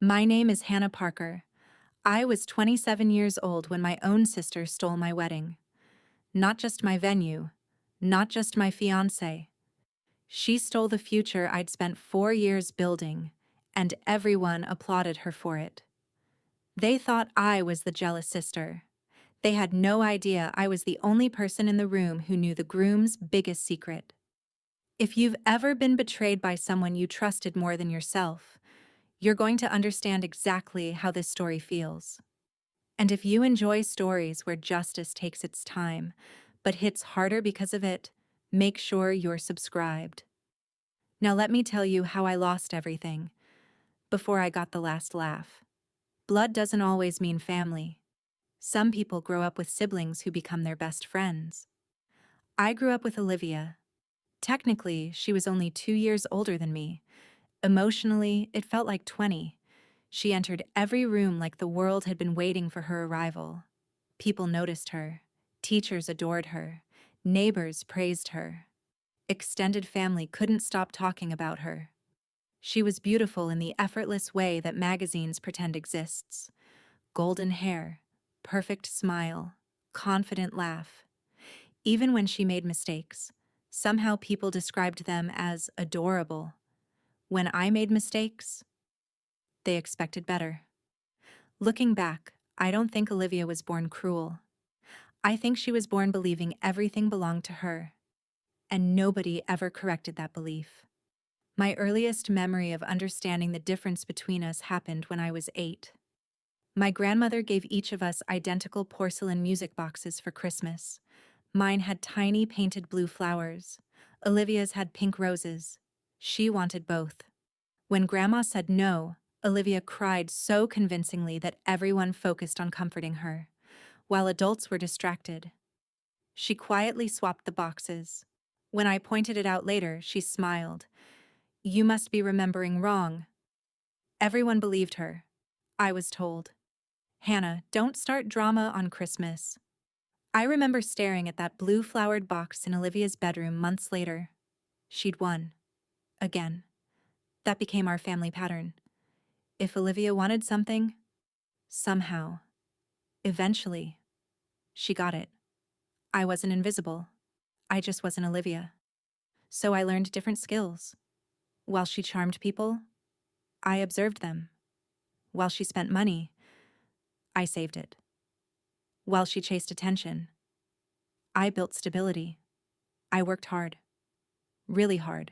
My name is Hannah Parker. I was 27 years old when my own sister stole my wedding. Not just my venue, not just my fiancé. She stole the future I'd spent 4 years building, and everyone applauded her for it. They thought I was the jealous sister. They had no idea I was the only person in the room who knew the groom's biggest secret. If you've ever been betrayed by someone you trusted more than yourself, you're going to understand exactly how this story feels. And if you enjoy stories where justice takes its time, but hits harder because of it, make sure you're subscribed. Now let me tell you how I lost everything, before I got the last laugh. Blood doesn't always mean family. Some people grow up with siblings who become their best friends. I grew up with Olivia. Technically, she was only 2 years older than me. Emotionally, it felt like 20. She entered every room like the world had been waiting for her arrival. People noticed her. Teachers adored her. Neighbors praised her. Extended family couldn't stop talking about her. She was beautiful in the effortless way that magazines pretend exists. Golden hair, perfect smile, confident laugh. Even when she made mistakes, somehow people described them as adorable. When I made mistakes, they expected better. Looking back, I don't think Olivia was born cruel. I think she was born believing everything belonged to her, and nobody ever corrected that belief. My earliest memory of understanding the difference between us happened when I was 8. My grandmother gave each of us identical porcelain music boxes for Christmas. Mine had tiny painted blue flowers. Olivia's had pink roses. She wanted both. When Grandma said no, Olivia cried so convincingly that everyone focused on comforting her, while adults were distracted. She quietly swapped the boxes. When I pointed it out later, she smiled. "You must be remembering wrong." Everyone believed her. I was told, "Hannah, don't start drama on Christmas." I remember staring at that blue-flowered box in Olivia's bedroom months later. She'd won. Again. That became our family pattern. If Olivia wanted something, somehow, eventually, she got it. I wasn't invisible. I just wasn't Olivia. So I learned different skills. While she charmed people, I observed them. While she spent money, I saved it. While she chased attention, I built stability. I worked hard. Really hard.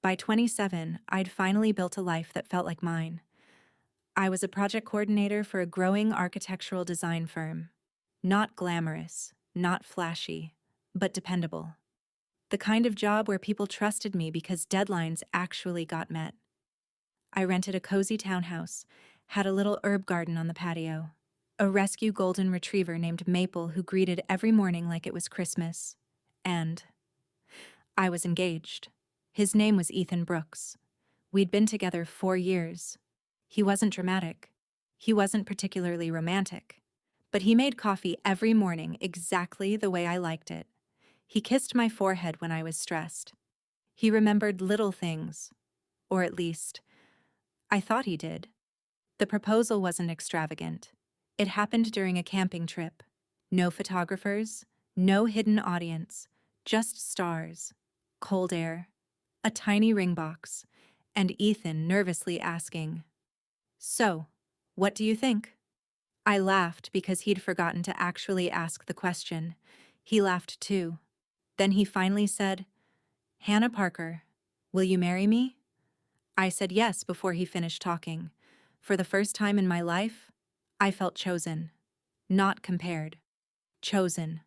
By 27, I'd finally built a life that felt like mine. I was a project coordinator for a growing architectural design firm. Not glamorous, not flashy, but dependable. The kind of job where people trusted me because deadlines actually got met. I rented a cozy townhouse, had a little herb garden on the patio, a rescue golden retriever named Maple who greeted every morning like it was Christmas, and I was engaged. His name was Ethan Brooks. We'd been together 4 years. He wasn't dramatic. He wasn't particularly romantic. But he made coffee every morning exactly the way I liked it. He kissed my forehead when I was stressed. He remembered little things, or at least, I thought he did. The proposal wasn't extravagant. It happened during a camping trip. No photographers, no hidden audience, just stars, cold air, a tiny ring box, and Ethan nervously asking, "So, what do you think?" I laughed because he'd forgotten to actually ask the question. He laughed too. Then he finally said, "Hannah Parker, will you marry me?" I said yes before he finished talking. For the first time in my life, I felt chosen. Not compared. Chosen.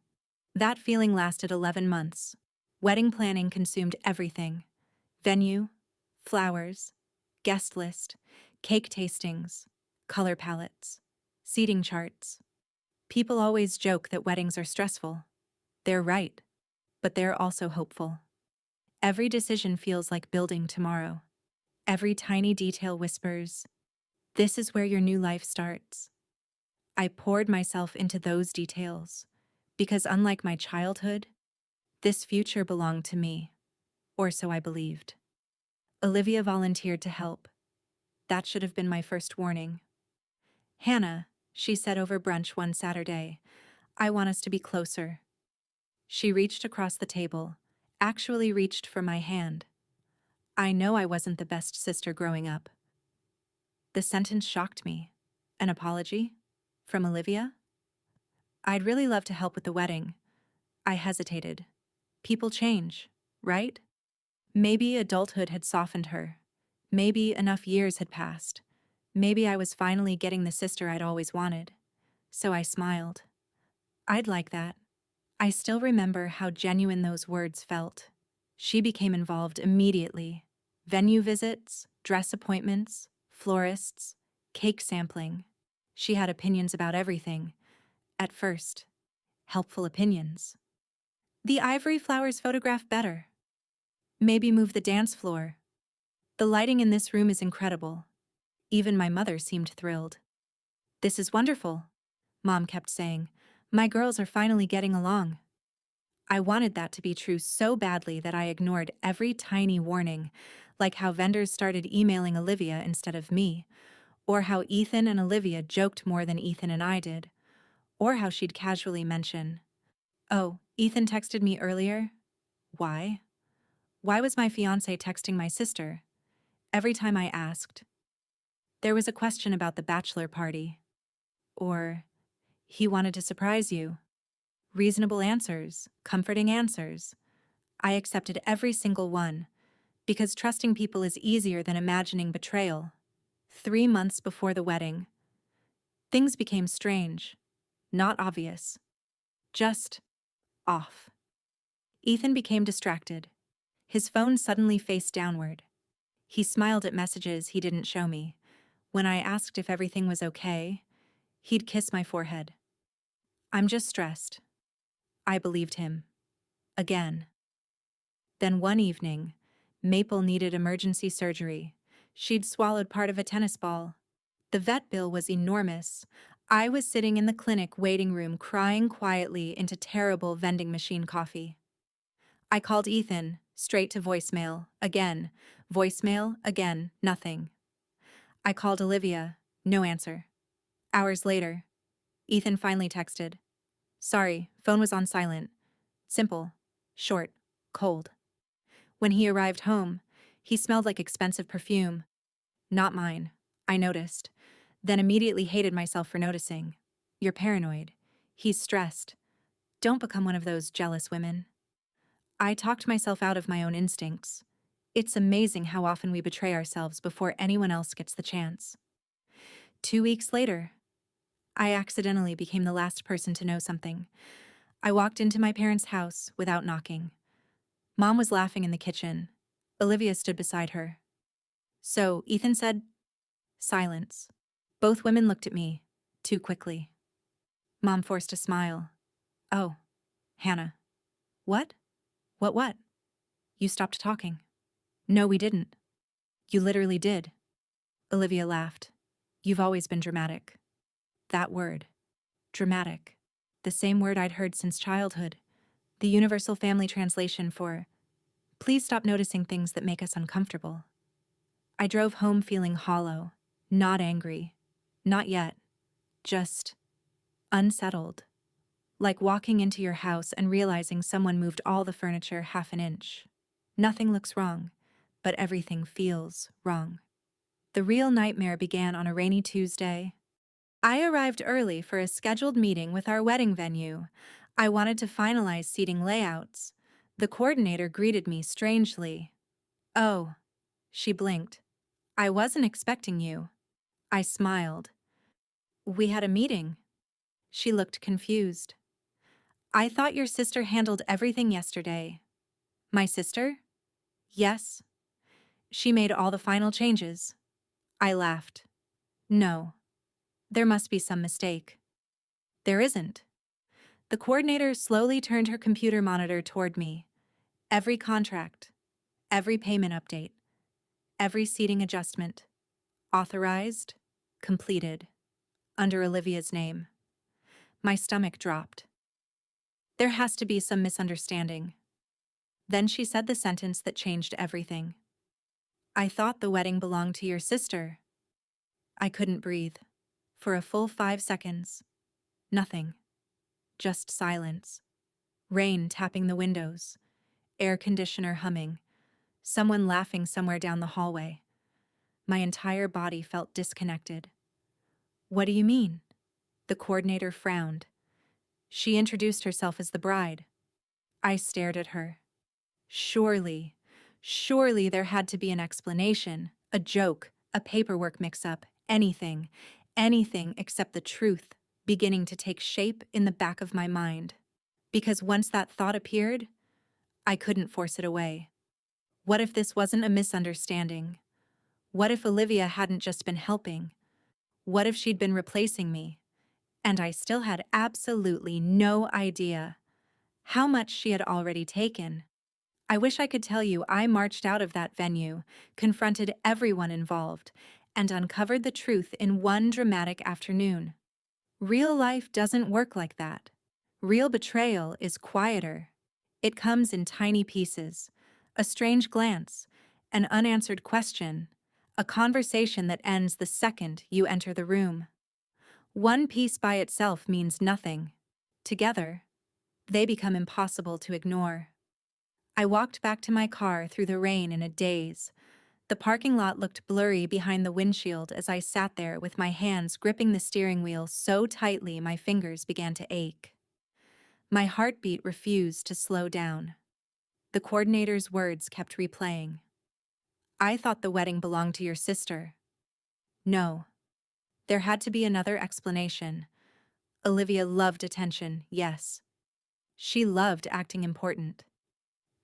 That feeling lasted 11 months. Wedding planning consumed everything. Venue, flowers, guest list, cake tastings, color palettes, seating charts. People always joke that weddings are stressful. They're right, but they're also hopeful. Every decision feels like building tomorrow. Every tiny detail whispers, "This is where your new life starts." I poured myself into those details, because unlike my childhood, this future belonged to me, or so I believed. Olivia volunteered to help. That should have been my first warning. Hannah, she said over brunch one Saturday, I want us to be closer. She reached across the table, actually reached for my hand. I know I wasn't the best sister growing up. The sentence shocked me. An apology? From Olivia? I'd really love to help with the wedding. I hesitated. People change, right? Maybe adulthood had softened her. Maybe enough years had passed. Maybe I was finally getting the sister I'd always wanted. So I smiled. I'd like that. I still remember how genuine those words felt. She became involved immediately. Venue visits, dress appointments, florists, cake sampling. She had opinions about everything. At first, helpful opinions. The ivory flowers photograph better. Maybe move the dance floor. The lighting in this room is incredible. Even my mother seemed thrilled. This is wonderful, Mom kept saying. My girls are finally getting along. I wanted that to be true so badly that I ignored every tiny warning, like how vendors started emailing Olivia instead of me, or how Ethan and Olivia joked more than Ethan and I did, or how she'd casually mention, "Oh, Ethan texted me earlier." Why? Why was my fiancé texting my sister? Every time I asked. There was a question about the bachelor party. Or, he wanted to surprise you. Reasonable answers, comforting answers. I accepted every single one, because trusting people is easier than imagining betrayal. 3 months before the wedding, things became strange, not obvious, just off. Ethan became distracted. His phone suddenly faced downward. He smiled at messages he didn't show me. When I asked if everything was okay, he'd kiss my forehead. I'm just stressed. I believed him. Again. Then one evening, Maple needed emergency surgery. She'd swallowed part of a tennis ball. The vet bill was enormous. I was sitting in the clinic waiting room crying quietly into terrible vending machine coffee. I called Ethan, straight to voicemail, again. Voicemail, again, nothing. I called Olivia, no answer. Hours later, Ethan finally texted. Sorry, phone was on silent. Simple, short, cold. When he arrived home, he smelled like expensive perfume. Not mine, I noticed, then immediately hated myself for noticing. You're paranoid. He's stressed. Don't become one of those jealous women. I talked myself out of my own instincts. It's amazing how often we betray ourselves before anyone else gets the chance. 2 weeks later, I accidentally became the last person to know something. I walked into my parents' house without knocking. Mom was laughing in the kitchen. Olivia stood beside her. So, Ethan said, silence. Both women looked at me, too quickly. Mom forced a smile. Oh, Hannah. What? What? You stopped talking. No, we didn't. You literally did. Olivia laughed. You've always been dramatic. That word. Dramatic. The same word I'd heard since childhood. The universal family translation for, please stop noticing things that make us uncomfortable. I drove home feeling hollow, not angry. Not yet. Just unsettled. Like walking into your house and realizing someone moved all the furniture half an inch. Nothing looks wrong, but everything feels wrong. The real nightmare began on a rainy Tuesday. I arrived early for a scheduled meeting with our wedding venue. I wanted to finalize seating layouts. The coordinator greeted me strangely. Oh, she blinked. I wasn't expecting you. I smiled. We had a meeting. She looked confused. I thought your sister handled everything yesterday. My sister? Yes. She made all the final changes. I laughed. No. There must be some mistake. There isn't. The coordinator slowly turned her computer monitor toward me. Every contract, every payment update, every seating adjustment. Authorized, completed, under Olivia's name. My stomach dropped. There has to be some misunderstanding. Then she said the sentence that changed everything. I thought the wedding belonged to your sister. I couldn't breathe. For a full 5 seconds. Nothing. Just silence. Rain tapping the windows. Air conditioner humming. Someone laughing somewhere down the hallway. My entire body felt disconnected. What do you mean? The coordinator frowned. She introduced herself as the bride. I stared at her. Surely there had to be an explanation, a joke, a paperwork mix-up, anything except the truth beginning to take shape in the back of my mind. Because once that thought appeared, I couldn't force it away. What if this wasn't a misunderstanding? What if Olivia hadn't just been helping? What if she'd been replacing me? And I still had absolutely no idea how much she had already taken. I wish I could tell you I marched out of that venue, confronted everyone involved, and uncovered the truth in one dramatic afternoon. Real life doesn't work like that. Real betrayal is quieter. It comes in tiny pieces. A strange glance, an unanswered question, a conversation that ends the second you enter the room. One piece by itself means nothing. Together, they become impossible to ignore. I walked back to my car through the rain in a daze. The parking lot looked blurry behind the windshield as I sat there with my hands gripping the steering wheel so tightly my fingers began to ache. My heartbeat refused to slow down. The coordinator's words kept replaying. I thought the wedding belonged to your sister. No. There had to be another explanation. Olivia loved attention, yes. She loved acting important.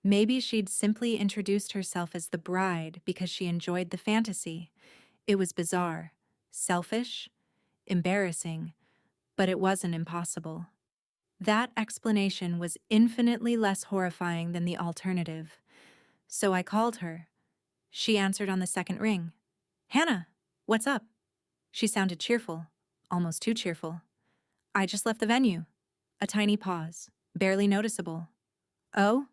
Maybe she'd simply introduced herself as the bride because she enjoyed the fantasy. It was bizarre, selfish, embarrassing, but it wasn't impossible. That explanation was infinitely less horrifying than the alternative. So I called her. She answered on the second ring. Hannah, what's up? She sounded cheerful, almost too cheerful. I just left the venue. A tiny pause, barely noticeable. Oh?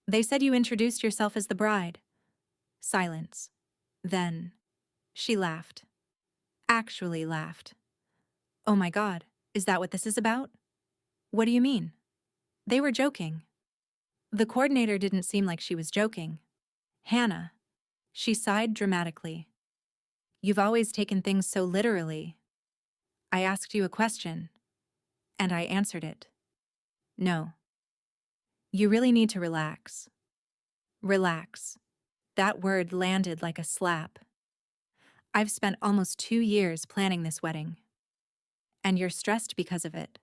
They said you introduced yourself as the bride. Silence. Then, she laughed. Actually laughed. Oh my God, is that what this is about? What do you mean? They were joking. The coordinator didn't seem like she was joking. Hannah. She sighed dramatically. You've always taken things so literally. I asked you a question, and I answered it. No. You really need to relax. Relax. That word landed like a slap. I've spent almost 2 years planning this wedding. And you're stressed because of it.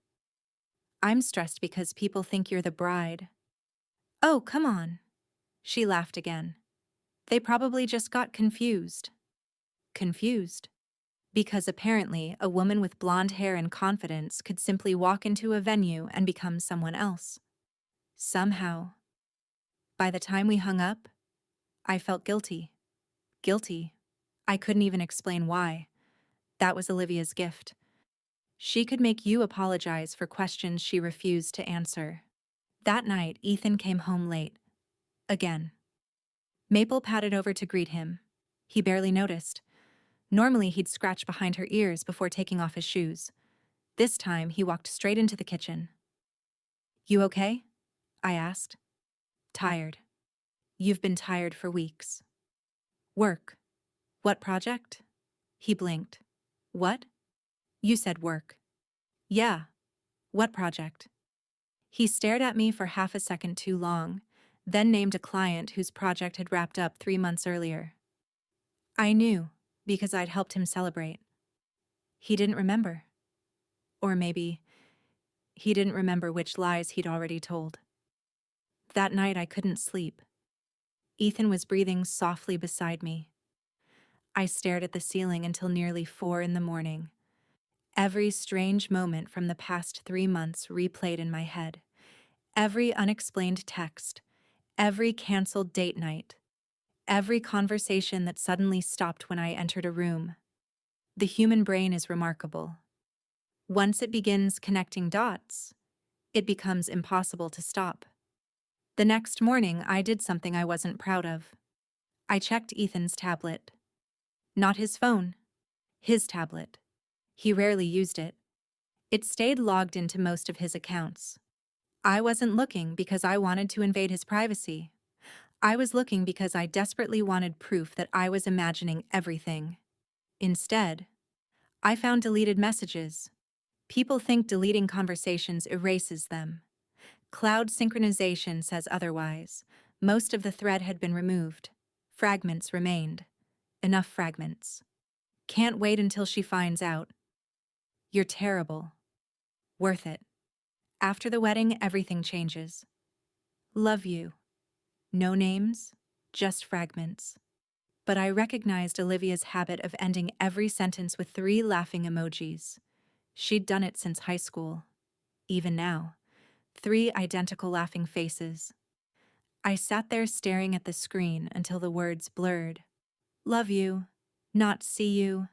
I'm stressed because people think you're the bride. Oh, come on. She laughed again. They probably just got confused. Confused. Because apparently a woman with blonde hair and confidence could simply walk into a venue and become someone else. Somehow. By the time we hung up, I felt guilty. Guilty. I couldn't even explain why. That was Olivia's gift. She could make you apologize for questions she refused to answer. That night, Ethan came home late. Again. Maple padded over to greet him. He barely noticed. Normally, he'd scratch behind her ears before taking off his shoes. This time, he walked straight into the kitchen. You okay? I asked. Tired. You've been tired for weeks. Work. What project? He blinked. What? You said work. Yeah. What project? He stared at me for half a second too long, then named a client whose project had wrapped up 3 months earlier. I knew, because I'd helped him celebrate. He didn't remember. Or maybe he didn't remember which lies he'd already told. That night I couldn't sleep. Ethan was breathing softly beside me. I stared at the ceiling until nearly 4 in the morning. Every strange moment from the past 3 months replayed in my head. Every unexplained text, every canceled date night, every conversation that suddenly stopped when I entered a room. The human brain is remarkable. Once it begins connecting dots, it becomes impossible to stop. The next morning, I did something I wasn't proud of. I checked Ethan's tablet. Not his phone. His tablet. He rarely used it. It stayed logged into most of his accounts. I wasn't looking because I wanted to invade his privacy. I was looking because I desperately wanted proof that I was imagining everything. Instead, I found deleted messages. People think deleting conversations erases them. Cloud synchronization says otherwise. Most of the thread had been removed. Fragments remained. Enough fragments. Can't wait until she finds out. You're terrible. Worth it. After the wedding, everything changes. Love you. No names, just fragments. But I recognized Olivia's habit of ending every sentence with 3 laughing emojis. She'd done it since high school. Even now, 3 identical laughing faces. I sat there staring at the screen until the words blurred. Love you. Not see you.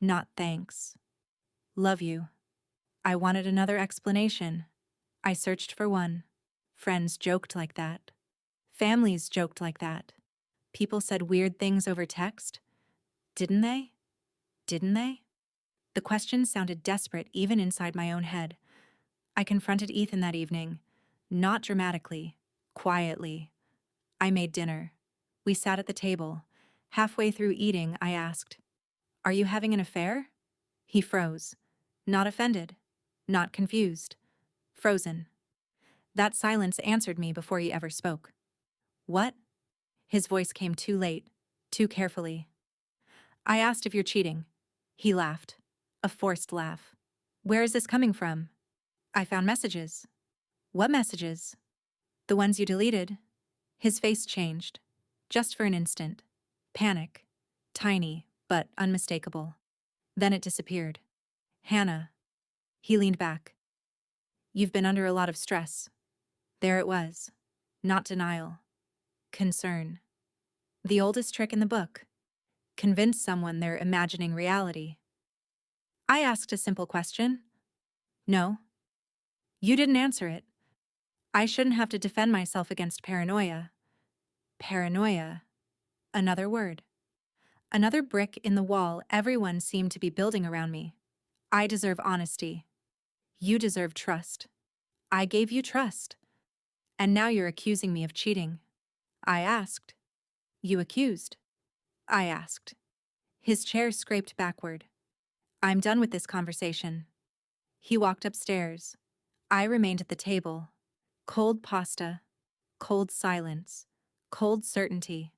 Not thanks. Love you. I wanted another explanation. I searched for one. Friends joked like that. Families joked like that. People said weird things over text. Didn't they? Didn't they? The question sounded desperate even inside my own head. I confronted Ethan that evening. Not dramatically. Quietly. I made dinner. We sat at the table. Halfway through eating, I asked, "Are you having an affair?" He froze. Not offended. Not confused. Frozen. That silence answered me before he ever spoke. What? His voice came too late, too carefully. I asked if you're cheating. He laughed. A forced laugh. Where is this coming from? I found messages. What messages? The ones you deleted. His face changed. Just for an instant. Panic. Tiny, but unmistakable. Then it disappeared. Hannah. He leaned back. You've been under a lot of stress. There it was. Not denial. Concern. The oldest trick in the book. Convince someone they're imagining reality. I asked a simple question. No. You didn't answer it. I shouldn't have to defend myself against paranoia. Paranoia. Another word. Another brick in the wall everyone seemed to be building around me. I deserve honesty. You deserve trust. I gave you trust. And now you're accusing me of cheating. I asked. You accused. I asked. His chair scraped backward. I'm done with this conversation. He walked upstairs. I remained at the table. Cold pasta. Cold silence. Cold certainty.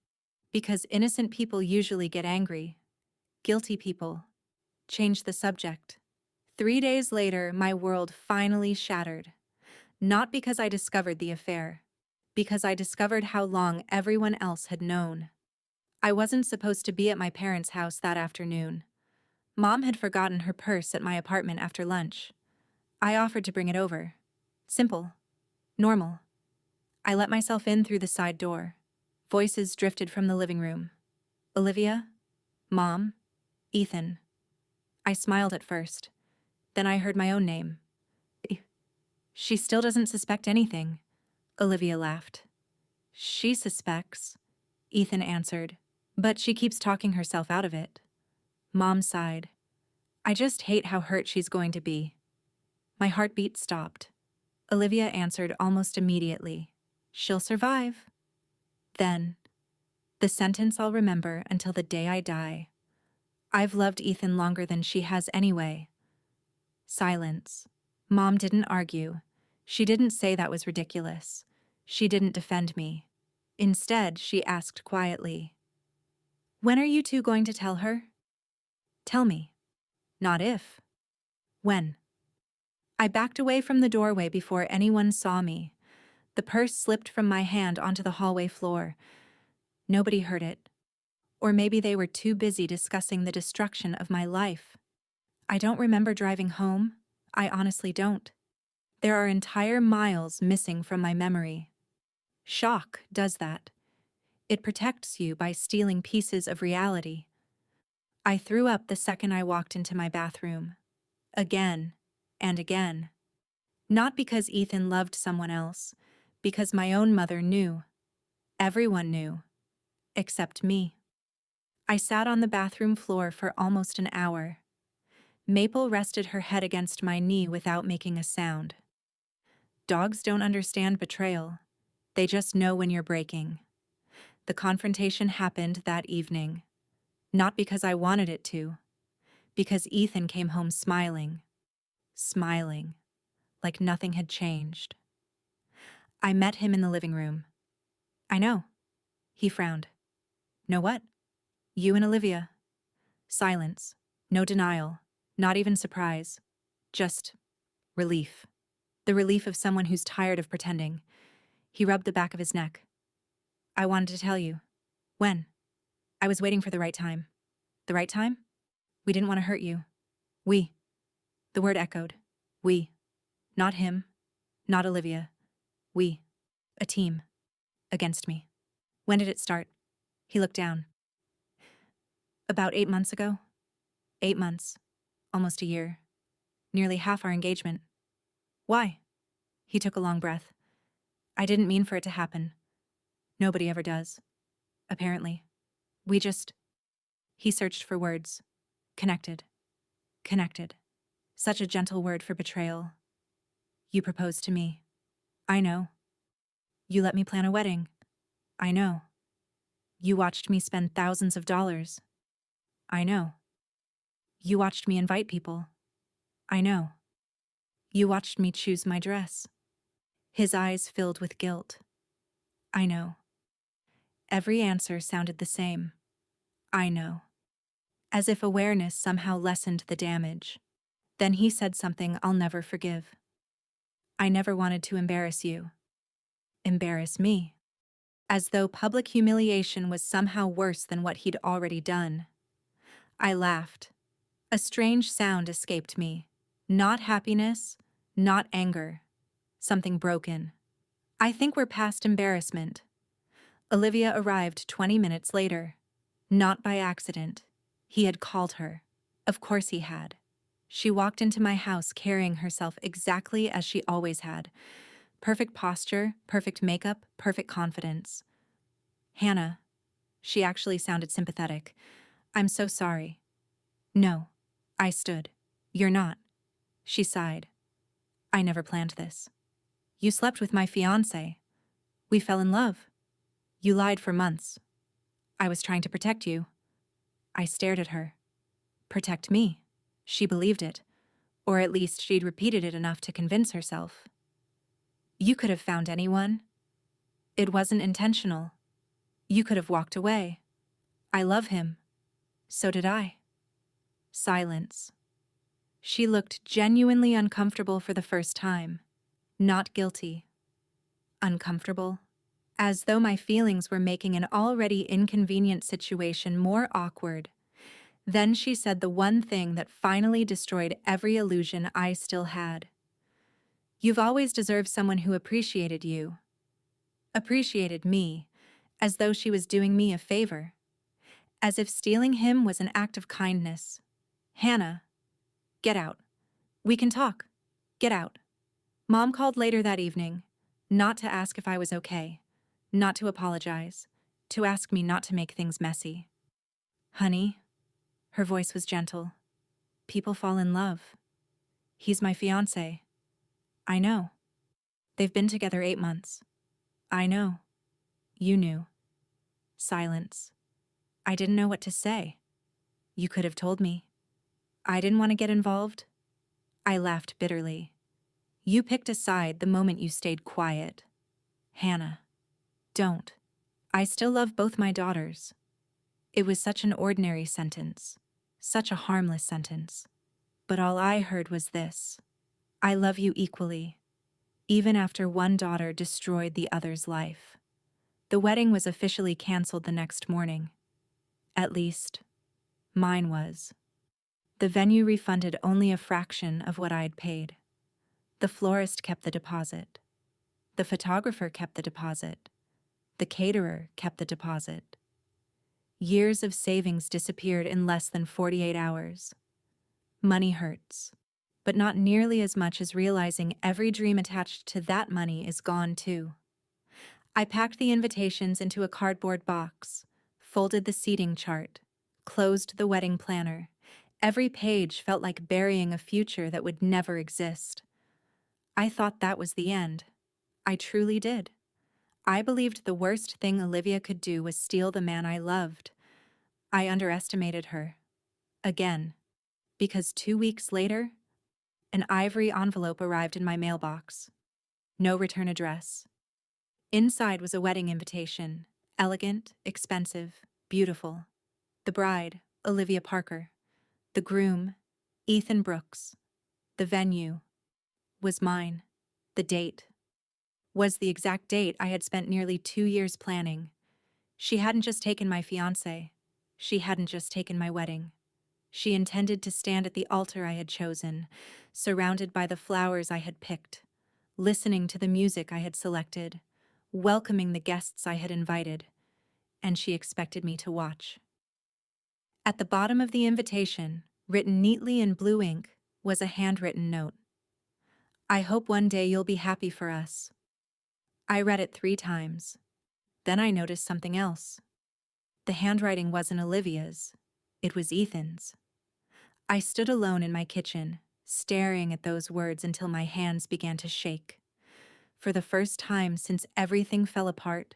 Because innocent people usually get angry. Guilty people. Change the subject. 3 days later, my world finally shattered. Not because I discovered the affair. Because I discovered how long everyone else had known. I wasn't supposed to be at my parents' house that afternoon. Mom had forgotten her purse at my apartment after lunch. I offered to bring it over. Simple. Normal. I let myself in through the side door. Voices drifted from the living room. Olivia? Mom? Ethan. I smiled at first. Then I heard my own name. She still doesn't suspect anything. Olivia laughed. She suspects, Ethan answered, but she keeps talking herself out of it. Mom sighed. I just hate how hurt she's going to be. My heartbeat stopped. Olivia answered almost immediately. She'll survive. Then, the sentence I'll remember until the day I die. I've loved Ethan longer than she has anyway. Silence. Mom didn't argue. She didn't say that was ridiculous. She didn't defend me. Instead, she asked quietly, when are you two going to tell her? Tell me. Not if. When. I backed away from the doorway before anyone saw me. The purse slipped from my hand onto the hallway floor. Nobody heard it. Or maybe they were too busy discussing the destruction of my life. I don't remember driving home. I honestly don't. There are entire miles missing from my memory. Shock does that. It protects you by stealing pieces of reality. I threw up the second I walked into my bathroom. Again and again. Not because Ethan loved someone else, because my own mother knew. Everyone knew. Except me. I sat on the bathroom floor for almost an hour. Maple rested her head against my knee without making a sound. Dogs don't understand betrayal. They just know when you're breaking. The confrontation happened that evening. Not because I wanted it to. Because Ethan came home smiling. Smiling. Like nothing had changed. I met him in the living room. I know. He frowned. Know what? You and Olivia. Silence. No denial. Not even surprise. Just relief. The relief of someone who's tired of pretending. He rubbed the back of his neck. I wanted to tell you. When? I was waiting for the right time. The right time? We didn't want to hurt you. We. The word echoed. We. Not him. Not Olivia. We. A team. Against me. When did it start? He looked down. About 8 months ago. 8 months. Almost a year. Nearly half our engagement. Why? He took a long breath. I didn't mean for it to happen. Nobody ever does. Apparently. We just... He searched for words. Connected. Connected. Such a gentle word for betrayal. You proposed to me. I know. You let me plan a wedding. I know. You watched me spend thousands of dollars. I know. You watched me invite people. I know. You watched me choose my dress. His eyes filled with guilt. I know. Every answer sounded the same. I know. As if awareness somehow lessened the damage. Then he said something I'll never forgive. I never wanted to embarrass you. Embarrass me. As though public humiliation was somehow worse than what he'd already done. I laughed. A strange sound escaped me. Not happiness, not anger. Something broken. I think we're past embarrassment. Olivia arrived 20 minutes later. Not by accident. He had called her. Of course he had. She walked into my house carrying herself exactly as she always had. Perfect posture, perfect makeup, perfect confidence. Hannah. She actually sounded sympathetic. I'm so sorry. No. I stood. You're not. She sighed. I never planned this. You slept with my fiancé. We fell in love. You lied for months. I was trying to protect you. I stared at her. Protect me. She believed it. Or at least she'd repeated it enough to convince herself. You could have found anyone. It wasn't intentional. You could have walked away. I love him. So did I. Silence. She looked genuinely uncomfortable for the first time. Not guilty. Uncomfortable. As though my feelings were making an already inconvenient situation more awkward. Then she said the one thing that finally destroyed every illusion I still had. You've always deserved someone who appreciated you. Appreciated me, as though she was doing me a favor. As if stealing him was an act of kindness. Hannah, get out. We can talk. Get out. Mom called later that evening, not to ask if I was okay, not to apologize, to ask me not to make things messy. Honey, her voice was gentle. People fall in love. He's my fiancé. I know. They've been together 8 months. I know. You knew. Silence. I didn't know what to say. You could have told me. I didn't want to get involved. I laughed bitterly. You picked a side the moment you stayed quiet. Hannah, don't. I still love both my daughters. It was such an ordinary sentence, such a harmless sentence. But all I heard was this. I love you equally, even after one daughter destroyed the other's life. The wedding was officially canceled the next morning. At least, mine was. The venue refunded only a fraction of what I'd paid. The florist kept the deposit. The photographer kept the deposit. The caterer kept the deposit. Years of savings disappeared in less than 48 hours. Money hurts, but not nearly as much as realizing every dream attached to that money is gone too. I packed the invitations into a cardboard box, folded the seating chart, closed the wedding planner, Every page felt like burying a future that would never exist. I thought that was the end. I truly did. I believed the worst thing Olivia could do was steal the man I loved. I underestimated her. Again. Because 2 weeks later, an ivory envelope arrived in my mailbox. No return address. Inside was a wedding invitation. Elegant, expensive, beautiful. The bride, Olivia Parker. The groom, Ethan Brooks. The venue was mine. The date was the exact date I had spent nearly 2 years planning. She hadn't just taken my fiancé. She hadn't just taken my wedding. She intended to stand at the altar I had chosen, surrounded by the flowers I had picked, listening to the music I had selected, welcoming the guests I had invited, and she expected me to watch. At the bottom of the invitation, written neatly in blue ink, was a handwritten note. I hope one day you'll be happy for us. I read it 3 times. Then I noticed something else. The handwriting wasn't Olivia's. It was Ethan's. I stood alone in my kitchen, staring at those words until my hands began to shake. For the first time since everything fell apart,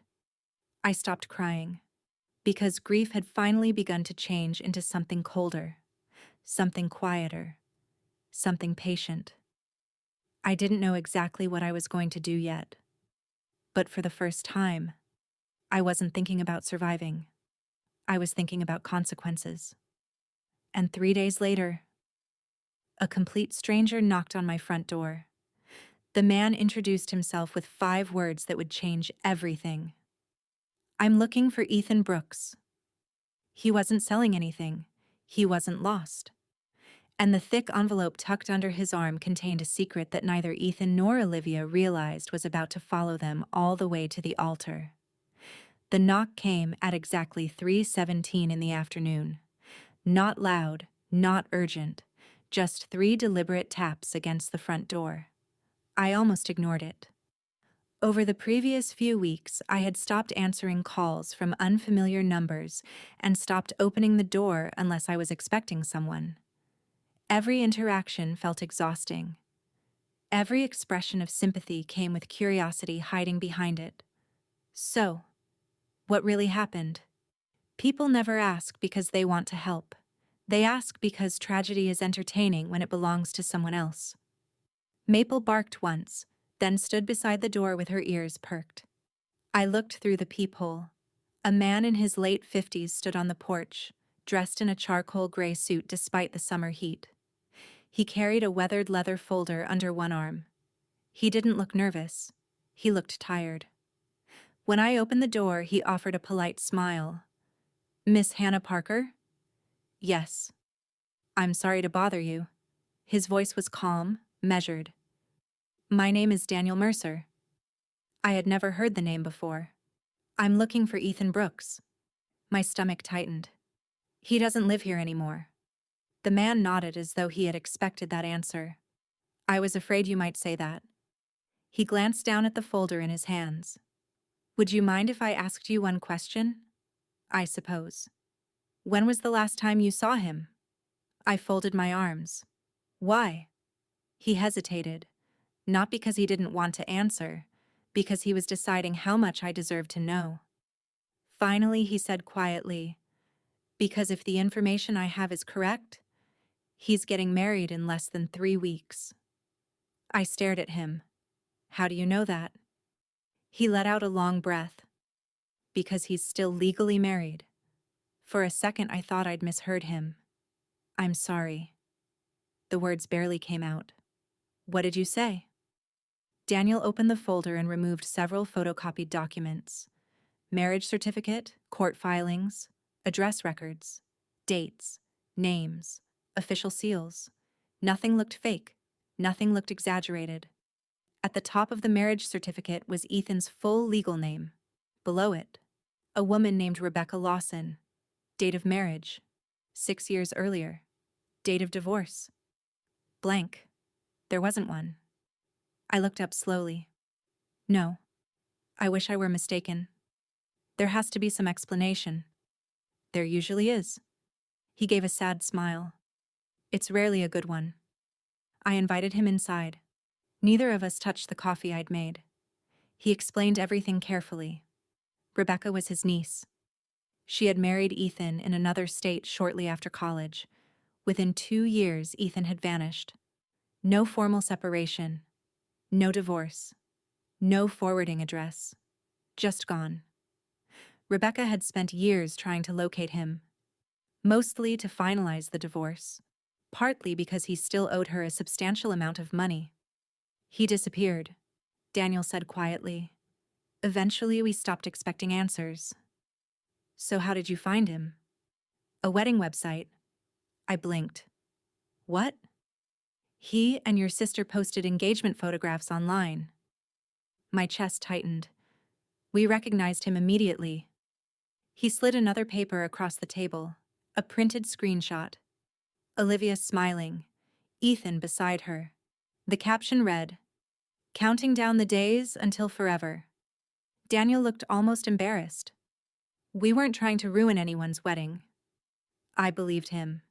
I stopped crying, because grief had finally begun to change into something colder, something quieter, something patient. I didn't know exactly what I was going to do yet, but for the first time, I wasn't thinking about surviving. I was thinking about consequences. And 3 days later, a complete stranger knocked on my front door. The man introduced himself with 5 words that would change everything. I'm looking for Ethan Brooks. He wasn't selling anything. He wasn't lost. And the thick envelope tucked under his arm contained a secret that neither Ethan nor Olivia realized was about to follow them all the way to the altar. The knock came at exactly 3:17 in the afternoon. Not loud, not urgent, just 3 deliberate taps against the front door. I almost ignored it. Over the previous few weeks, I had stopped answering calls from unfamiliar numbers and stopped opening the door unless I was expecting someone. Every interaction felt exhausting. Every expression of sympathy came with curiosity hiding behind it. So, what really happened? People never ask because they want to help. They ask because tragedy is entertaining when it belongs to someone else. Maple barked once, then stood beside the door with her ears perked. I looked through the peephole. A man in his late 50s stood on the porch, dressed in a charcoal gray suit despite the summer heat. He carried a weathered leather folder under one arm. He didn't look nervous. He looked tired. When I opened the door, he offered a polite smile. Miss Hannah Parker? Yes. I'm sorry to bother you. His voice was calm, measured. My name is Daniel Mercer. I had never heard the name before. I'm looking for Ethan Brooks. My stomach tightened. He doesn't live here anymore. The man nodded as though he had expected that answer. I was afraid you might say that. He glanced down at the folder in his hands. Would you mind if I asked you one question? I suppose. When was the last time you saw him? I folded my arms. Why? He hesitated, not because he didn't want to answer, because he was deciding how much I deserved to know. Finally, he said quietly, because if the information I have is correct, he's getting married in less than 3 weeks. I stared at him. How do you know that? He let out a long breath. Because he's still legally married. For a second, I thought I'd misheard him. I'm sorry. The words barely came out. What did you say? Daniel opened the folder and removed several photocopied documents. Marriage certificate, court filings, address records, dates, names, official seals. Nothing looked fake. Nothing looked exaggerated. At the top of the marriage certificate was Ethan's full legal name. Below it, a woman named Rebecca Lawson. Date of marriage, 6 years earlier. Date of divorce, blank. There wasn't one. I looked up slowly. No, I wish I were mistaken. There has to be some explanation. There usually is. He gave a sad smile. It's rarely a good one. I invited him inside. Neither of us touched the coffee I'd made. He explained everything carefully. Rebecca was his niece. She had married Ethan in another state shortly after college. Within 2 years, Ethan had vanished. No formal separation, no divorce, no forwarding address. Just gone. Rebecca had spent years trying to locate him, mostly to finalize the divorce, partly because he still owed her a substantial amount of money. He disappeared, Daniel said quietly. Eventually, we stopped expecting answers. So how did you find him? A wedding website. I blinked. What? He and your sister posted engagement photographs online. My chest tightened. We recognized him immediately. He slid another paper across the table, a printed screenshot. Olivia smiling, Ethan beside her. The caption read, "Counting down the days until forever." Daniel looked almost embarrassed. We weren't trying to ruin anyone's wedding. I believed him.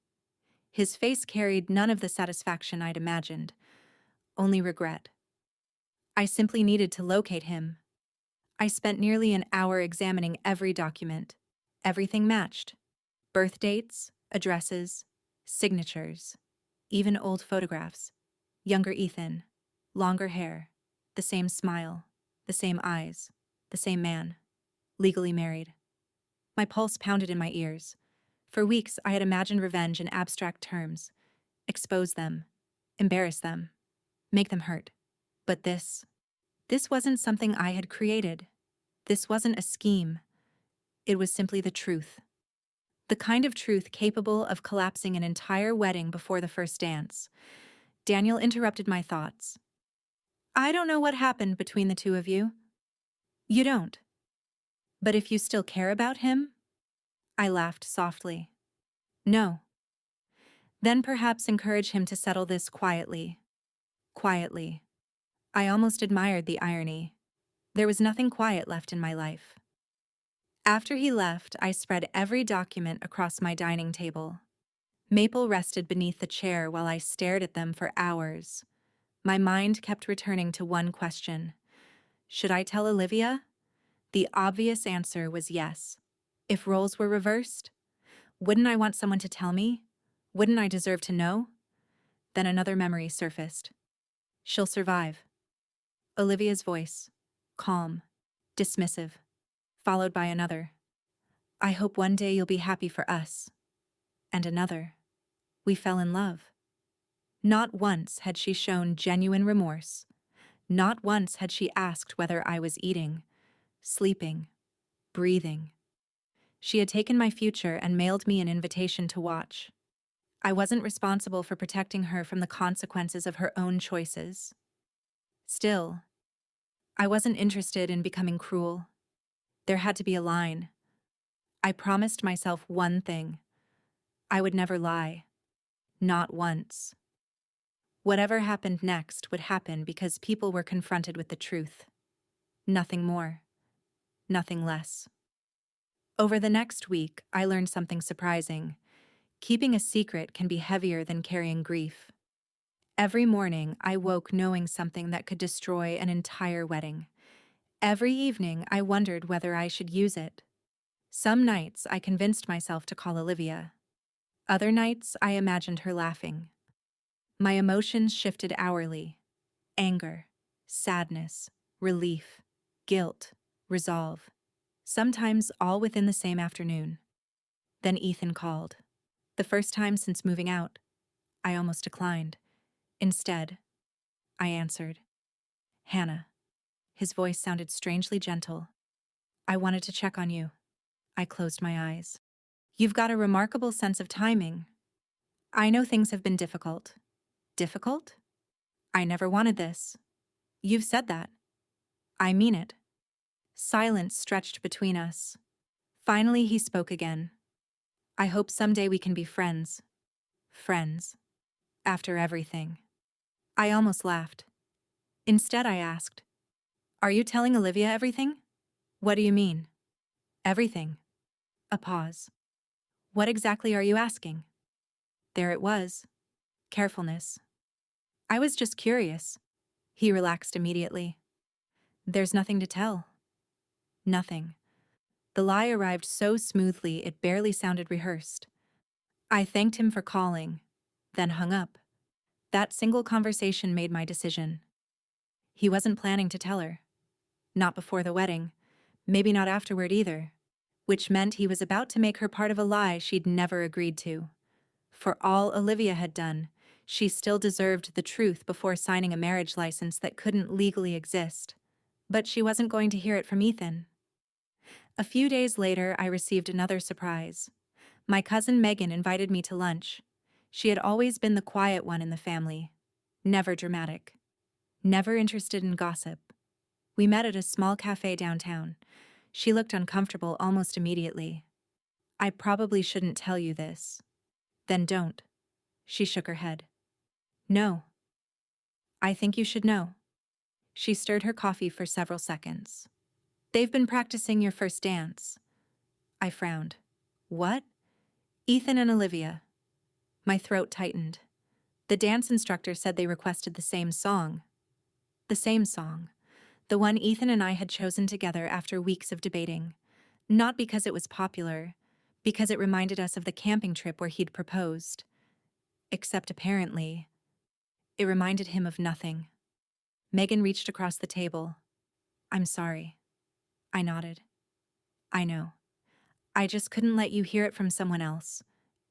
His face carried none of the satisfaction I'd imagined, only regret. I simply needed to locate him. I spent nearly an hour examining every document. Everything matched. Birth dates, addresses, signatures, even old photographs. Younger Ethan, longer hair, the same smile, the same eyes, the same man, legally married. My pulse pounded in my ears. For weeks, I had imagined revenge in abstract terms. Expose them, embarrass them, make them hurt. But this wasn't something I had created. This wasn't a scheme. It was simply the truth. The kind of truth capable of collapsing an entire wedding before the first dance. Daniel interrupted my thoughts. I don't know what happened between the two of you. You don't. But if you still care about him? I laughed softly. No. Then perhaps encourage him to settle this quietly. Quietly. I almost admired the irony. There was nothing quiet left in my life. After he left, I spread every document across my dining table. Maple rested beneath the chair while I stared at them for hours. My mind kept returning to one question. Should I tell Olivia? The obvious answer was yes. If roles were reversed, wouldn't I want someone to tell me? Wouldn't I deserve to know? Then another memory surfaced. She'll survive. Olivia's voice, calm, dismissive, followed by another. I hope one day you'll be happy for us. And another. We fell in love. Not once had she shown genuine remorse. Not once had she asked whether I was eating, sleeping, breathing. She had taken my future and mailed me an invitation to watch. I wasn't responsible for protecting her from the consequences of her own choices. Still, I wasn't interested in becoming cruel. There had to be a line. I promised myself one thing. I would never lie. Not once. Whatever happened next would happen because people were confronted with the truth. Nothing more. Nothing less. Over the next week, I learned something surprising. Keeping a secret can be heavier than carrying grief. Every morning, I woke knowing something that could destroy an entire wedding. Every evening, I wondered whether I should use it. Some nights, I convinced myself to call Olivia. Other nights, I imagined her laughing. My emotions shifted hourly. Anger, sadness, relief, guilt, resolve. Sometimes all within the same afternoon. Then Ethan called. The first time since moving out. I almost declined. Instead, I answered. Hannah. His voice sounded strangely gentle. I wanted to check on you. I closed my eyes. You've got a remarkable sense of timing. I know things have been difficult. Difficult? I never wanted this. You've said that. I mean it. Silence stretched between us. Finally, he spoke again. I hope someday we can be friends. Friends. After everything. I almost laughed. Instead, I asked, are you telling Olivia everything? What do you mean? Everything. A pause. What exactly are you asking? There it was. Carefulness. I was just curious. He relaxed immediately. There's nothing to tell. Nothing. The lie arrived so smoothly it barely sounded rehearsed. I thanked him for calling, then hung up. That single conversation made my decision. He wasn't planning to tell her. Not before the wedding, maybe not afterward either, which meant he was about to make her part of a lie she'd never agreed to. For all Olivia had done, she still deserved the truth before signing a marriage license that couldn't legally exist. But she wasn't going to hear it from Ethan. A few days later, I received another surprise. My cousin Megan invited me to lunch. She had always been the quiet one in the family. Never dramatic. Never interested in gossip. We met at a small cafe downtown. She looked uncomfortable almost immediately. I probably shouldn't tell you this. Then don't. She shook her head. No. I think you should know. She stirred her coffee for several seconds. They've been practicing your first dance. I frowned. What? Ethan and Olivia. My throat tightened. The dance instructor said they requested the same song. The same song. The one Ethan and I had chosen together after weeks of debating. Not because it was popular, because it reminded us of the camping trip where he'd proposed. Except apparently, it reminded him of nothing. Megan reached across the table. I'm sorry. I nodded. I know. I just couldn't let you hear it from someone else.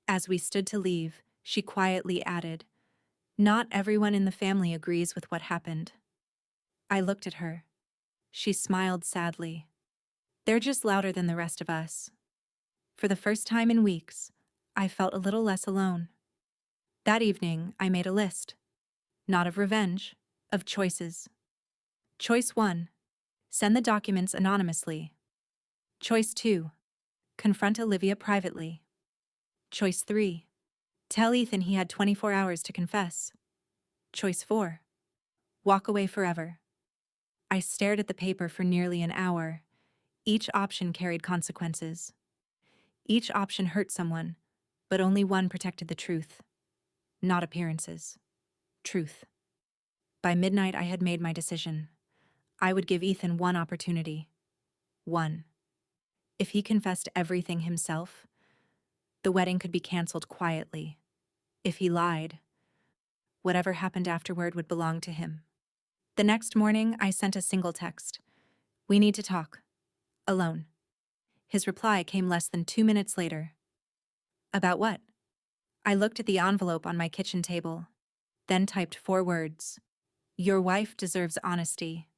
As we stood to leave, she quietly added, not everyone in the family agrees with what happened. I looked at her. She smiled sadly. They're just louder than the rest of us. For the first time in weeks, I felt a little less alone. That evening, I made a list. Not of revenge, of choices. Choice 1. Send the documents anonymously. Choice 2. Confront Olivia privately. Choice 3. Tell Ethan he had 24 hours to confess. Choice 4. Walk away forever. I stared at the paper for nearly an hour. Each option carried consequences. Each option hurt someone, but only one protected the truth. Not appearances. Truth. By midnight, I had made my decision. I would give Ethan one opportunity. One. If he confessed everything himself, the wedding could be canceled quietly. If he lied, whatever happened afterward would belong to him. The next morning, I sent a single text. We need to talk. Alone. His reply came less than 2 minutes later. About what? I looked at the envelope on my kitchen table, then typed 4 words. Your wife deserves honesty.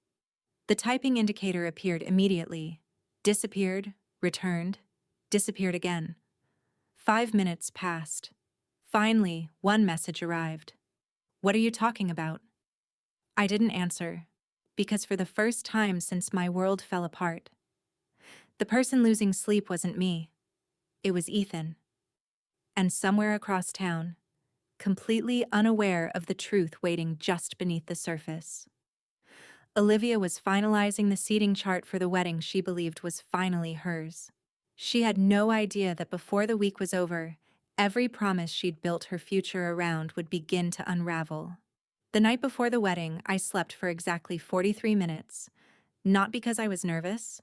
The typing indicator appeared immediately. Disappeared, returned, disappeared again. 5 minutes passed. Finally, one message arrived. What are you talking about? I didn't answer, because for the first time since my world fell apart, the person losing sleep wasn't me. It was Ethan. And somewhere across town, completely unaware of the truth waiting just beneath the surface, Olivia was finalizing the seating chart for the wedding she believed was finally hers. She had no idea that before the week was over, every promise she'd built her future around would begin to unravel. The night before the wedding, I slept for exactly 43 minutes, not because I was nervous,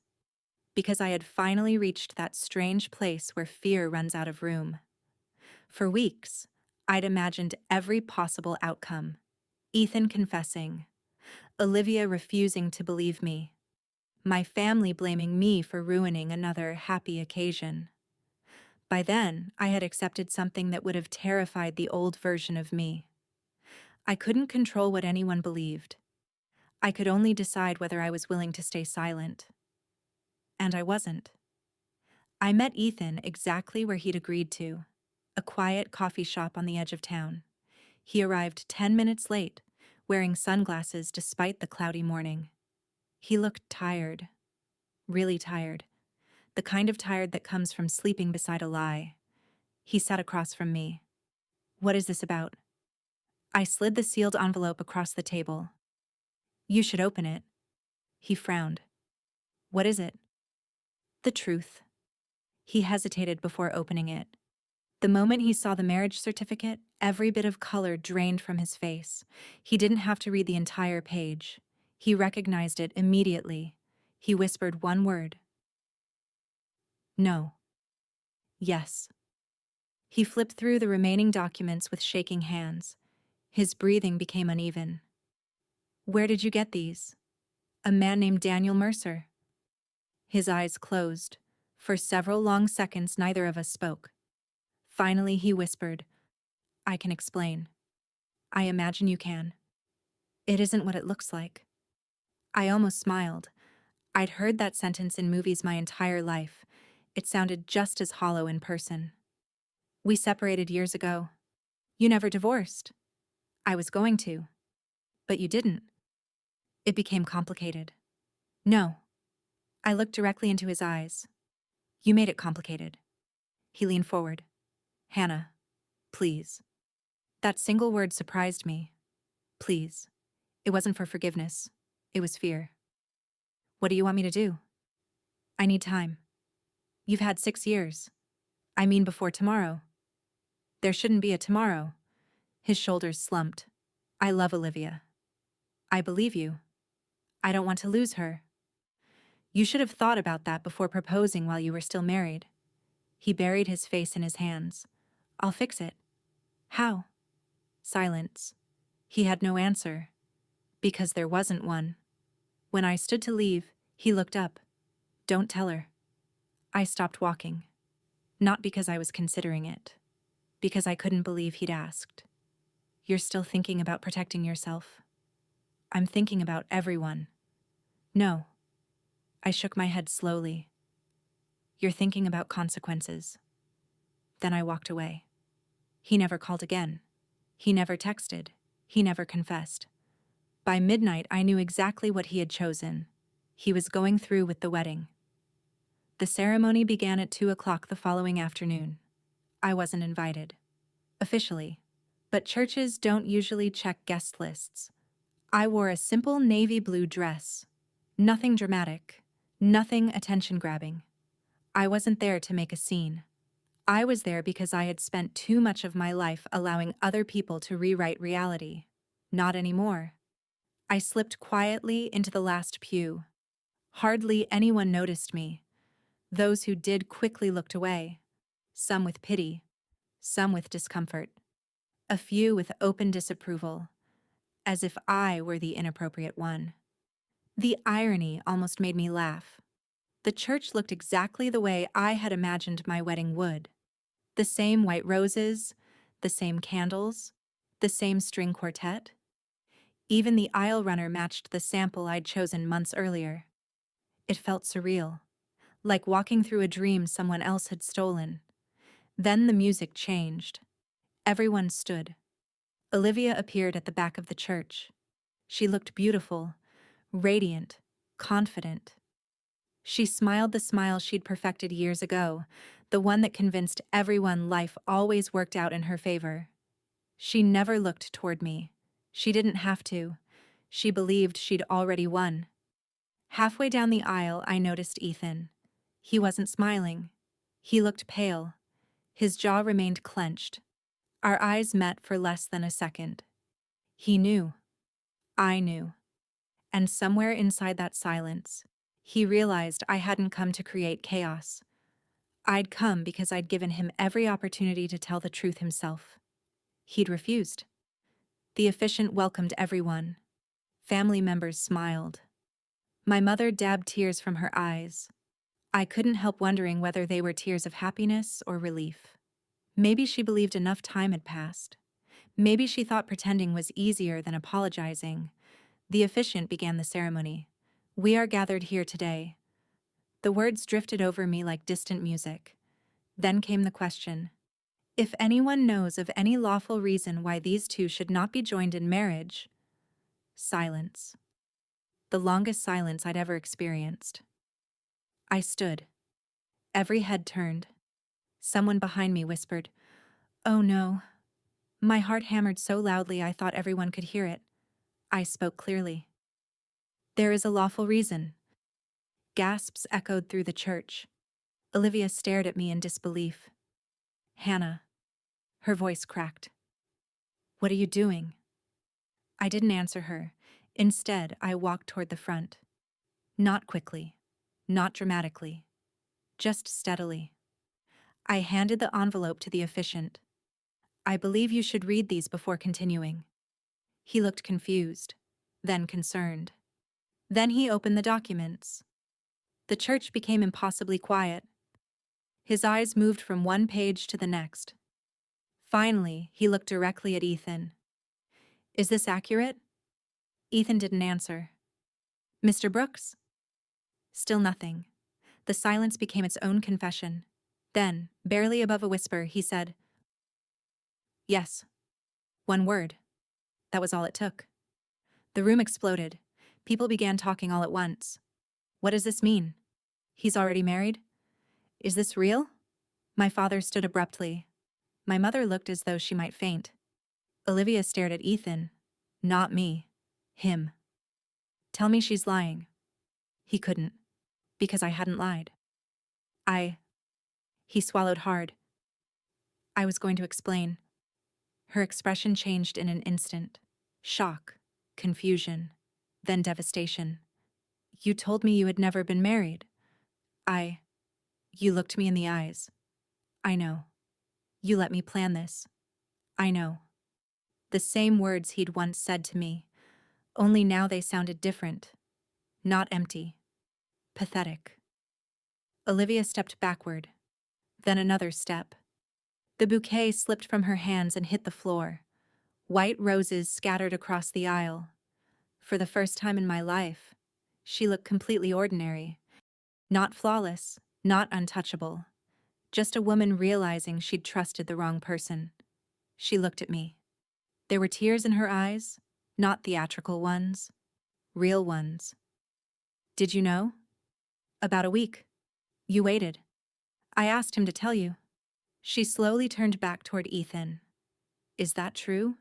because I had finally reached that strange place where fear runs out of room. For weeks, I'd imagined every possible outcome. Ethan confessing, Olivia refusing to believe me, my family blaming me for ruining another happy occasion. By then, I had accepted something that would have terrified the old version of me. I couldn't control what anyone believed. I could only decide whether I was willing to stay silent. And I wasn't. I met Ethan exactly where he'd agreed to, a quiet coffee shop on the edge of town. He arrived 10 minutes late, wearing sunglasses despite the cloudy morning. He looked tired, really tired, the kind of tired that comes from sleeping beside a lie. He sat across from me. What is this about? I slid the sealed envelope across the table. You should open it. He frowned. What is it? The truth. He hesitated before opening it. The moment he saw the marriage certificate, Every bit of color drained from his face. He didn't have to read the entire page. He recognized it immediately. He whispered one word. No. Yes. He flipped through the remaining documents with shaking hands. His breathing became uneven. Where did you get these? A man named Daniel Mercer. His eyes closed. For several long seconds, neither of us spoke. Finally, he whispered, I can explain. I imagine you can. It isn't what it looks like. I almost smiled. I'd heard that sentence in movies my entire life. It sounded just as hollow in person. We separated years ago. You never divorced. I was going to. But you didn't. It became complicated. No. I looked directly into his eyes. You made it complicated. He leaned forward. Hannah, please. That single word surprised me. Please. It wasn't for forgiveness. It was fear. What do you want me to do? I need time. You've had 6 years. I mean before tomorrow. There shouldn't be a tomorrow. His shoulders slumped. I love Olivia. I believe you. I don't want to lose her. You should have thought about that before proposing while you were still married. He buried his face in his hands. I'll fix it. How? Silence. He had no answer. Because there wasn't one. When I stood to leave, he looked up. Don't tell her. I stopped walking. Not because I was considering it. Because I couldn't believe he'd asked. You're still thinking about protecting yourself? I'm thinking about everyone. No. I shook my head slowly. You're thinking about consequences. Then I walked away. He never called again. He never texted. He never confessed. By midnight, I knew exactly what he had chosen. He was going through with the wedding. The ceremony began at 2 o'clock the following afternoon. I wasn't invited. Officially. But churches don't usually check guest lists. I wore a simple navy blue dress. Nothing dramatic. Nothing attention-grabbing. I wasn't there to make a scene. I was there because I had spent too much of my life allowing other people to rewrite reality. Not anymore. I slipped quietly into the last pew. Hardly anyone noticed me. Those who did quickly looked away. Some with pity. Some with discomfort. A few with open disapproval. As if I were the inappropriate one. The irony almost made me laugh. The church looked exactly the way I had imagined my wedding would. The same white roses, the same candles, the same string quartet. Even the aisle runner matched the sample I'd chosen months earlier. It felt surreal, like walking through a dream someone else had stolen. Then the music changed. Everyone stood. Olivia appeared at the back of the church. She looked beautiful, radiant, confident. She smiled the smile she'd perfected years ago, the one that convinced everyone life always worked out in her favor. She never looked toward me. She didn't have to. She believed she'd already won. Halfway down the aisle, I noticed Ethan. He wasn't smiling. He looked pale. His jaw remained clenched. Our eyes met for less than a second. He knew. I knew. And somewhere inside that silence, he realized I hadn't come to create chaos. I'd come because I'd given him every opportunity to tell the truth himself. He'd refused. The officiant welcomed everyone. Family members smiled. My mother dabbed tears from her eyes. I couldn't help wondering whether they were tears of happiness or relief. Maybe she believed enough time had passed. Maybe she thought pretending was easier than apologizing. The officiant began the ceremony. We are gathered here today. The words drifted over me like distant music. Then came the question. If anyone knows of any lawful reason why these two should not be joined in marriage. Silence. The longest silence I'd ever experienced. I stood. Every head turned. Someone behind me whispered, "Oh no." My heart hammered so loudly I thought everyone could hear it. I spoke clearly. There is a lawful reason. Gasps echoed through the church. Olivia stared at me in disbelief. Hannah. Her voice cracked. What are you doing? I didn't answer her. Instead, I walked toward the front. Not quickly. Not dramatically. Just steadily. I handed the envelope to the officiant. I believe you should read these before continuing. He looked confused, then concerned. Then he opened the documents. The church became impossibly quiet. His eyes moved from one page to the next. Finally, he looked directly at Ethan. Is this accurate? Ethan didn't answer. Mr. Brooks? Still nothing. The silence became its own confession. Then, barely above a whisper, he said, Yes. One word. That was all it took. The room exploded. People began talking all at once. What does this mean? He's already married? Is this real? My father stood abruptly. My mother looked as though she might faint. Olivia stared at Ethan. Not me. Him. Tell me she's lying. He couldn't. Because I hadn't lied. He swallowed hard. I was going to explain. Her expression changed in an instant. Shock. Confusion. Then devastation. You told me you had never been married. You looked me in the eyes. I know. You let me plan this. I know. The same words he'd once said to me, only now they sounded different. Not empty. Pathetic. Olivia stepped backward. Then another step. The bouquet slipped from her hands and hit the floor. White roses scattered across the aisle. For the first time in my life, she looked completely ordinary. Not flawless, not untouchable. Just a woman realizing she'd trusted the wrong person. She looked at me. There were tears in her eyes, not theatrical ones, real ones. Did you know? About a week. You waited. I asked him to tell you. She slowly turned back toward Ethan. Is that true?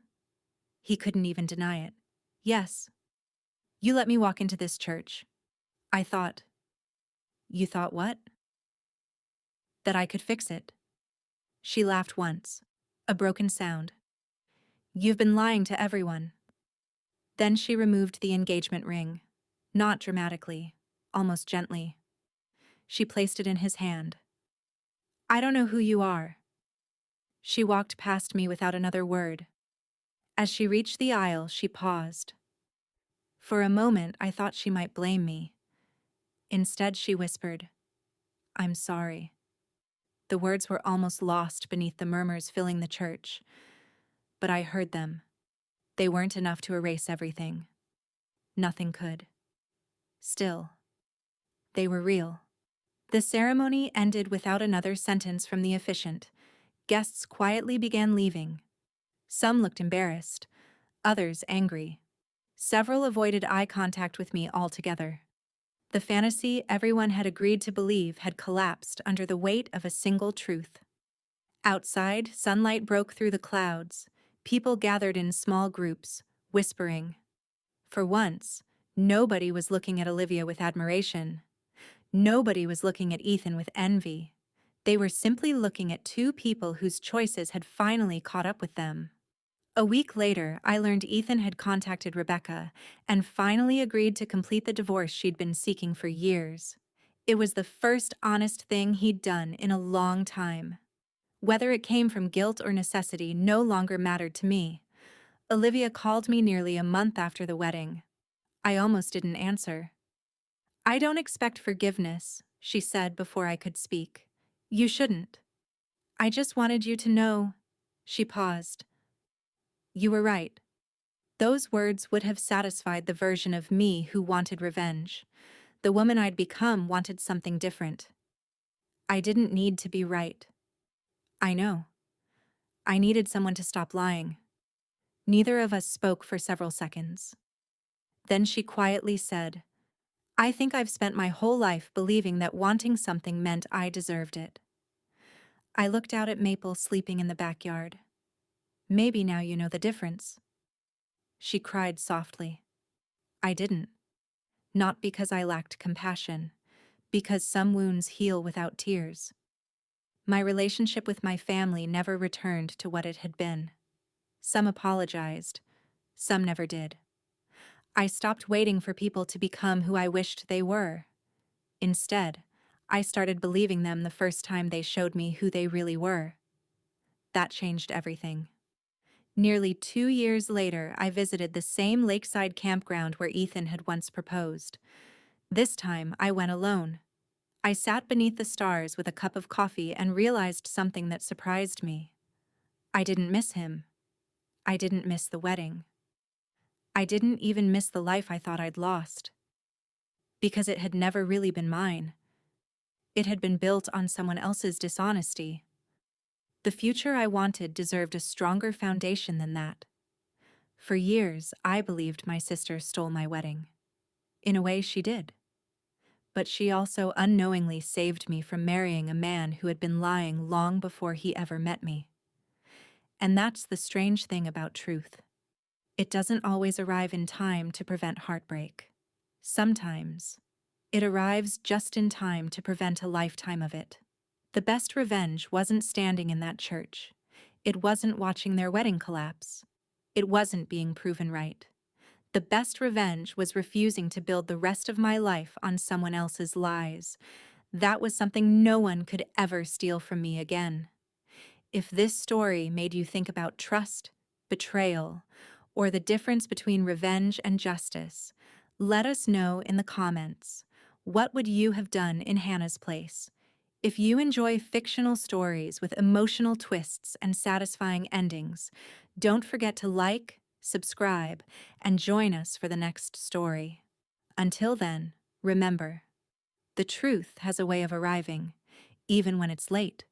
He couldn't even deny it. Yes. You let me walk into this church. I thought. You thought what? That I could fix it. She laughed once. A broken sound. You've been lying to everyone. Then she removed the engagement ring. Not dramatically, almost gently. She placed it in his hand. I don't know who you are. She walked past me without another word. As she reached the aisle, she paused. For a moment, I thought she might blame me. Instead, she whispered, I'm sorry. The words were almost lost beneath the murmurs filling the church. But I heard them. They weren't enough to erase everything. Nothing could. Still, they were real. The ceremony ended without another sentence from the officiant. Guests quietly began leaving. Some looked embarrassed, others angry. Several avoided eye contact with me altogether. The fantasy everyone had agreed to believe had collapsed under the weight of a single truth. Outside, sunlight broke through the clouds. People gathered in small groups, whispering. For once, nobody was looking at Olivia with admiration. Nobody was looking at Ethan with envy. They were simply looking at two people whose choices had finally caught up with them. A week later, I learned Ethan had contacted Rebecca and finally agreed to complete the divorce she'd been seeking for years. It was the first honest thing he'd done in a long time. Whether it came from guilt or necessity no longer mattered to me. Olivia called me nearly a month after the wedding. I almost didn't answer. I don't expect forgiveness, she said before I could speak. You shouldn't. I just wanted you to know. She paused. You were right. Those words would have satisfied the version of me who wanted revenge. The woman I'd become wanted something different. I didn't need to be right. I know. I needed someone to stop lying. Neither of us spoke for several seconds. Then she quietly said, I think I've spent my whole life believing that wanting something meant I deserved it. I looked out at Maple sleeping in the backyard. Maybe now you know the difference. She cried softly. I didn't. Not because I lacked compassion, because some wounds heal without tears. My relationship with my family never returned to what it had been. Some apologized, some never did. I stopped waiting for people to become who I wished they were. Instead, I started believing them the first time they showed me who they really were. That changed everything. Nearly 2 years later, I visited the same lakeside campground where Ethan had once proposed. This time, I went alone. I sat beneath the stars with a cup of coffee and realized something that surprised me. I didn't miss him. I didn't miss the wedding. I didn't even miss the life I thought I'd lost. Because it had never really been mine. It had been built on someone else's dishonesty. The future I wanted deserved a stronger foundation than that. For years, I believed my sister stole my wedding. In a way, she did. But she also unknowingly saved me from marrying a man who had been lying long before he ever met me. And that's the strange thing about truth. It doesn't always arrive in time to prevent heartbreak. Sometimes, it arrives just in time to prevent a lifetime of it. The best revenge wasn't standing in that church. It wasn't watching their wedding collapse. It wasn't being proven right. The best revenge was refusing to build the rest of my life on someone else's lies. That was something no one could ever steal from me again. If this story made you think about trust, betrayal, or the difference between revenge and justice, let us know in the comments. What would you have done in Hannah's place? If you enjoy fictional stories with emotional twists and satisfying endings, don't forget to like, subscribe, and join us for the next story. Until then, remember, the truth has a way of arriving, even when it's late.